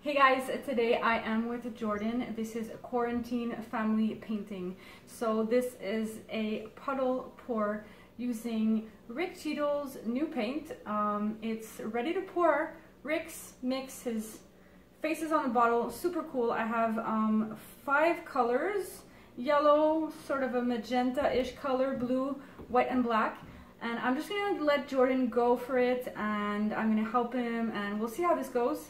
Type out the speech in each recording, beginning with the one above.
Hey guys, today I am with Jordan. This is a quarantine family painting. So this is a puddle pour using Rick Cheadle's new paint. It's ready to pour. Rick's mix, his face is on the bottle, super cool. I have 5 colors: yellow, sort of a magenta-ish color, blue, white and black. And I'm just gonna let Jordan go for it, and I'm gonna help him, and we'll see how this goes.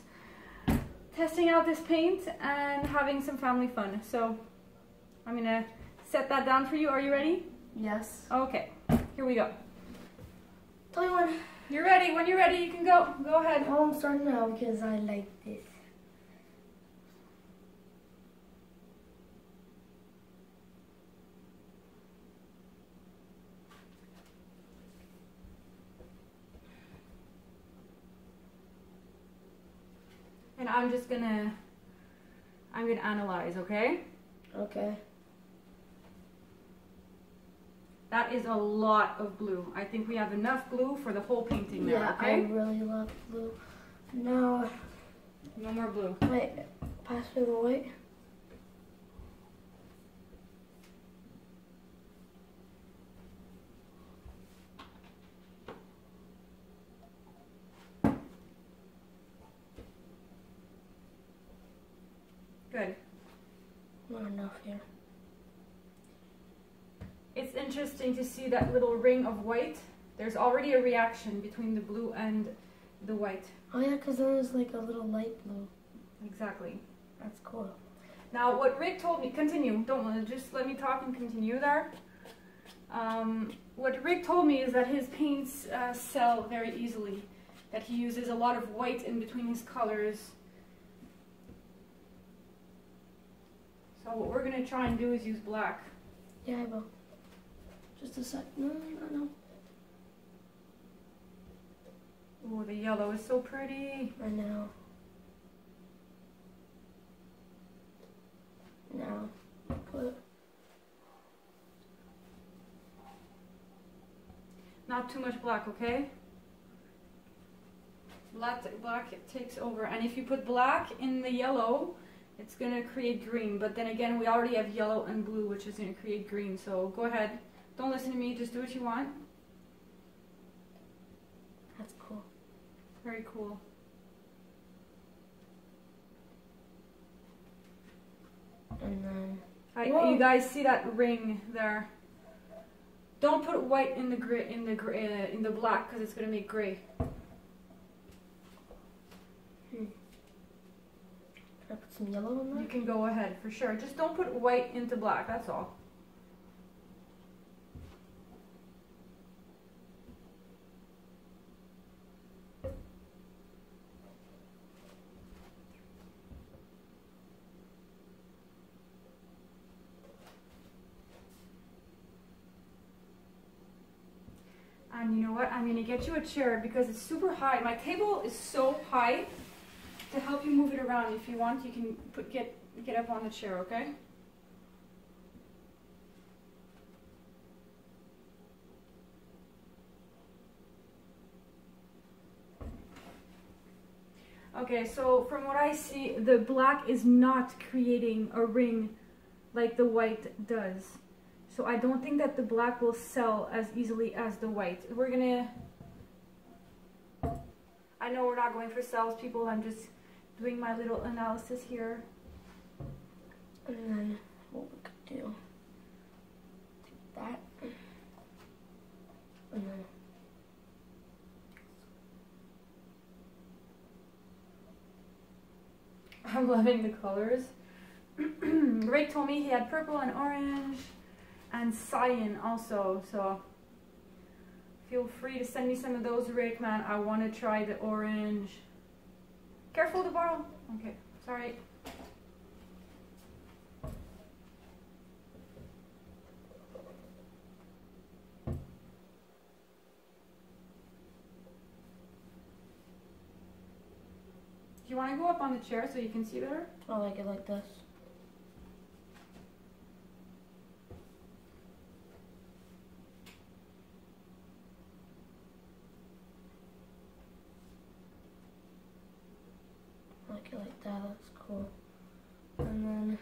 Testing out this paint and having some family fun. So I'm gonna set that down for you. Are you ready? Yes. Okay, here we go. Tell me when. You're ready. When you're ready, you can go. Go ahead. Oh, I'm starting now because I like this. And I'm gonna analyze, okay? Okay. That is a lot of blue. I think we have enough blue for the whole painting now, Yeah, okay? I really love blue. No. No more blue. Wait, pass me the white. Good. Not enough here. It's interesting to see that little ring of white. There's already a reaction between the blue and the white. Oh yeah, because then there's like a little light blue. Exactly. That's cool. Now, what Rick told me, continue, just let me talk and continue there. What Rick told me is that his paints sell very easily, that he uses a lot of white in between his colors. So what we're going to try and do is use black. Yeah, I will. Just a sec. No. Oh, the yellow is so pretty. I know. Now, put. Not too much black, okay? Black takes over, and if you put black in the yellow, it's going to create green. But then again, we already have yellow and blue, which is going to create green. So go ahead. Don't listen to me. Just do what you want. That's cool. Very cool. And then. You guys see that ring there? Don't put white in the black, because it's going to make gray. Should I put some yellow in there? You can go ahead for sure. Just don't put white into black. That's all. And you know what? I'm going to get you a chair because it's super high. My table is so high. To help you move it around, if you want, you can get up on the chair, okay? Okay, so from what I see, the black is not creating a ring like the white does. So I don't think that the black will sell as easily as the white. We're gonna... I know we're not going for sales, people. I'm just doing my little analysis here. And then what we could do, take that, and then I'm loving the colors. Rick told me he had purple and orange and cyan also, so feel free to send me some of those, Rick, man. I want to try the orange. Careful to borrow. Okay, sorry. Do you want to go up on the chair so you can see better? I like it like this. Okay, like that. That's cool. And then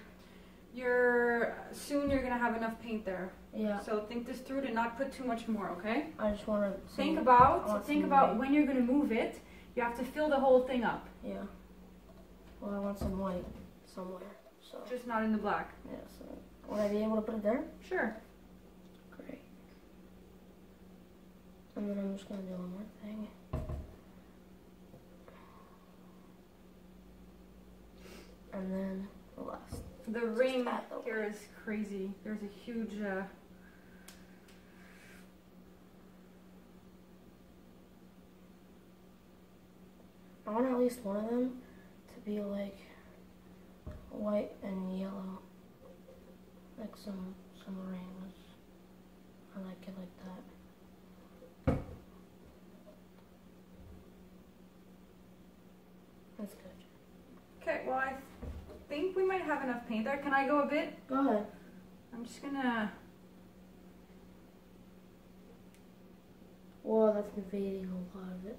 soon you're gonna have enough paint there. yeah. So think this through to not put too much more, okay? I just want to think about when you're gonna move it. You have to fill the whole thing up. Yeah. Well, I want some white somewhere. So Just not in the black. yeah. So would I be able to put it there? Sure. Great. And then I'm just gonna do one more thing. And then the last. The ring here is crazy. There's a huge I want at least one of them to be like white and yellow, like some rings. I like it like that. That's good. Okay, well I think we might have enough paint there. Can I go a bit? Go ahead. I'm just gonna... Whoa, that's invading a lot of it.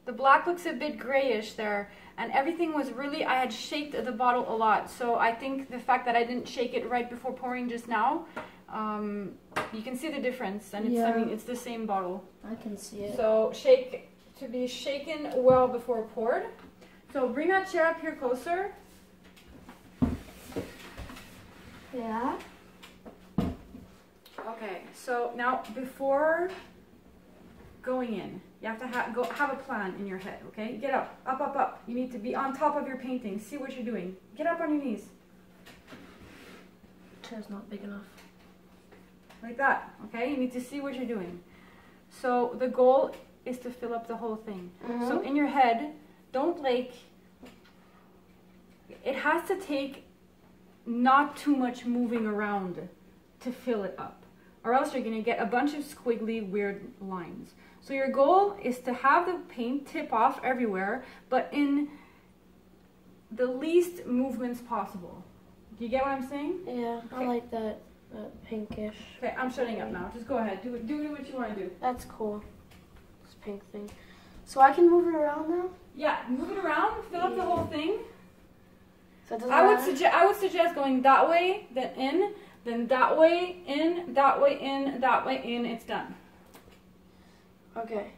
The black looks a bit grayish there, and everything was really, I had shaked the bottle a lot, so I think the fact that I didn't shake it right before pouring just now, you can see the difference, and it's, yeah. I mean, it's the same bottle. I can see it. So to be shaken well before poured. So bring that chair up here closer. Yeah. Okay, so now before going in, you have to have a plan in your head, okay? Get up, up, up, up. You need to be on top of your painting. See what you're doing. Get up on your knees. Chair's not big enough. Like that, okay? You need to see what you're doing. So the goal is to fill up the whole thing. Mm-hmm. So in your head, don't like, it has to take not too much moving around to fill it up, or else you're gonna get a bunch of squiggly, weird lines. So your goal is to have the paint tip off everywhere, but in the least movements possible. Do you get what I'm saying? Yeah, okay. I like that pinkish. Okay, I'm shutting up now. Just go ahead. Do what you want to do. That's cool. This pink thing. So I can move it around now? Yeah, move it around, fill up the whole thing. So I would suggest going that way, then in, then that way, in, that way, in, that way, in. It's done. Okay.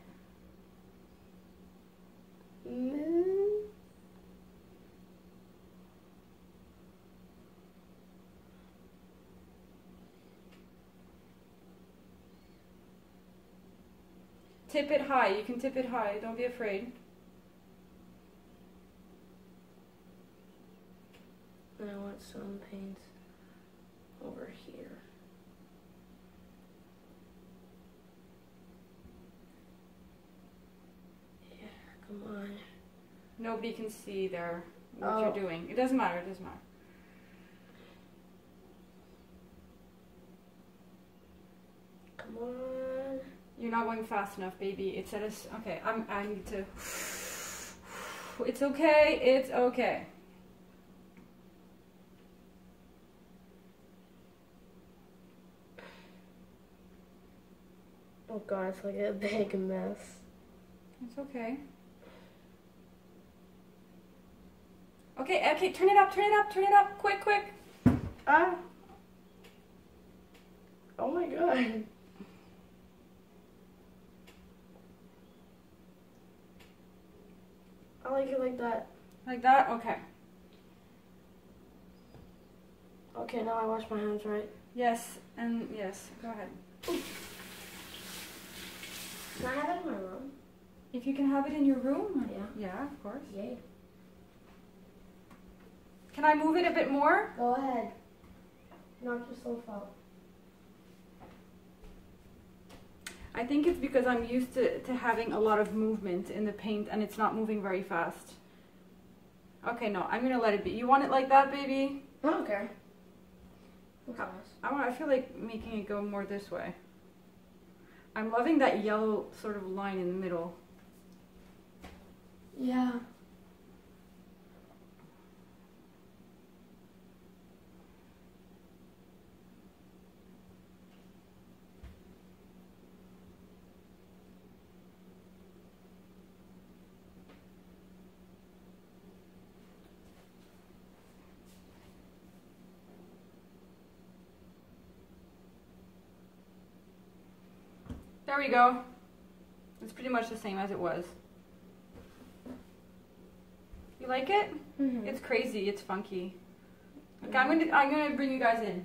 Tip it high. You can tip it high. Don't be afraid. And I want some paint over here. Yeah, come on. Nobody can see there what you're doing. It doesn't matter. It doesn't matter. Come on. You're not going fast enough, baby. It's at us. Okay, I need to. It's okay. It's okay. Oh god, it's like a big mess. It's okay. Okay, okay, turn it up, turn it up, turn it up, quick, quick. Ah. Oh my god. I like it like that. Like that? Okay. Okay, now I wash my hands, right? Yes, and yes, go ahead. Ooh. Can I have it in my room? If you can have it in your room? Yeah. Yeah, of course. Yay. Can I move it a bit more? Go ahead. Knock yourself out. I think it's because I'm used to having a lot of movement in the paint and it's not moving very fast. Okay, no, I'm gonna let it be. You want it like that, baby? I don't care. I feel like making it go more this way. I'm loving that yellow sort of line in the middle. Yeah. There we go. It's pretty much the same as it was. You like it? Mm-hmm. It's crazy. It's funky. Okay, I'm gonna bring you guys in.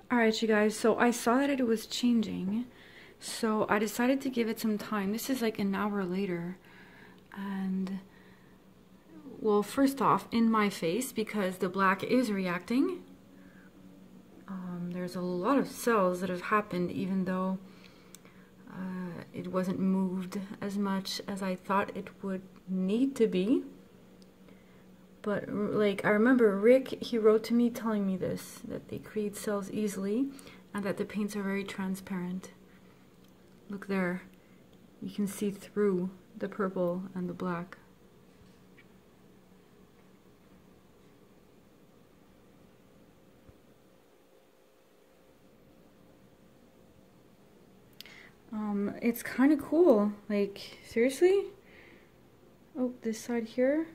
All right, you guys. So I saw that it was changing, so I decided to give it some time. This is like an hour later, and well, first off, in my face, because the black is reacting. There's a lot of cells that have happened, even though it wasn't moved as much as I thought it would need to be. But like, I remember Rick, he wrote to me telling me this, that they create cells easily and that the paints are very transparent. Look there, you can see through the purple and the black. It's kind of cool, like, seriously? Oh, this side here.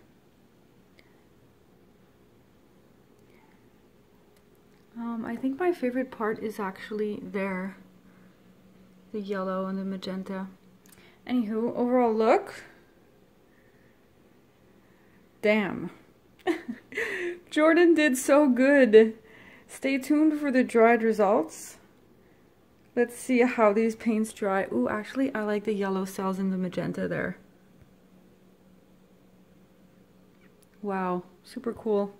I think my favorite part is actually there. The yellow and the magenta. Anywho, overall look. Damn. Jordan did so good. Stay tuned for the dried results. Let's see how these paints dry. Ooh, actually, I like the yellow cells and the magenta there. Wow, super cool.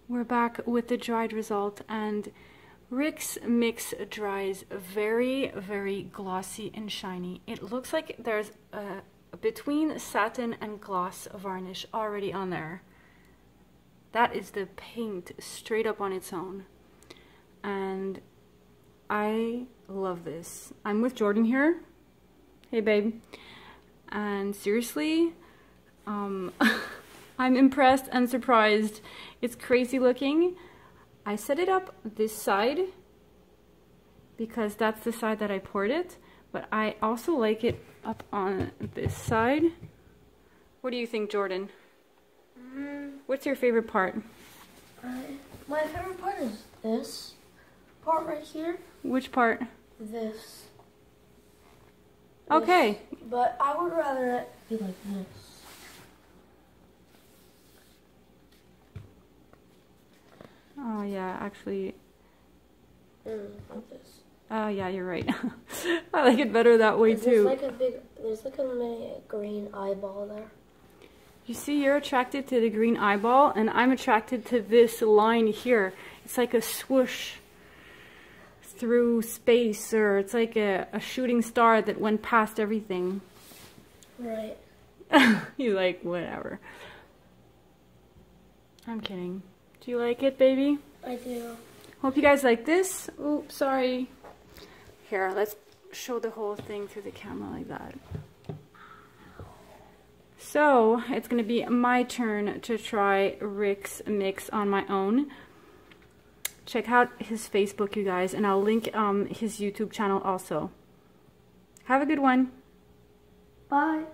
We're back with the dried result, and Rick's mix dries very, very glossy and shiny. It looks like there's a between satin and gloss varnish already on there. That is the paint straight up on its own. And I love this. I'm with Jordan here. Hey, babe. And seriously, I'm impressed and surprised. It's crazy looking. I set it up this side because that's the side that I poured it, but I also like it up on this side. What do you think, Jordan? What's your favorite part? My favorite part is this part right here. Which part? This. Okay. This. But I would rather it be like this. Oh yeah, actually. Like this. Oh yeah, you're right. I like it better that way too. There's like a mini green eyeball there. You see, you're attracted to the green eyeball, and I'm attracted to this line here. It's like a swoosh through space, or it's like a shooting star that went past everything. Right. You like, whatever. I'm kidding. Do you like it, baby? I do. Hope you guys like this. Oops, sorry. Here, let's show the whole thing through the camera like that. So, it's going to be my turn to try Rick's mix on my own. Check out his Facebook, you guys, and I'll link his YouTube channel also. Have a good one. Bye.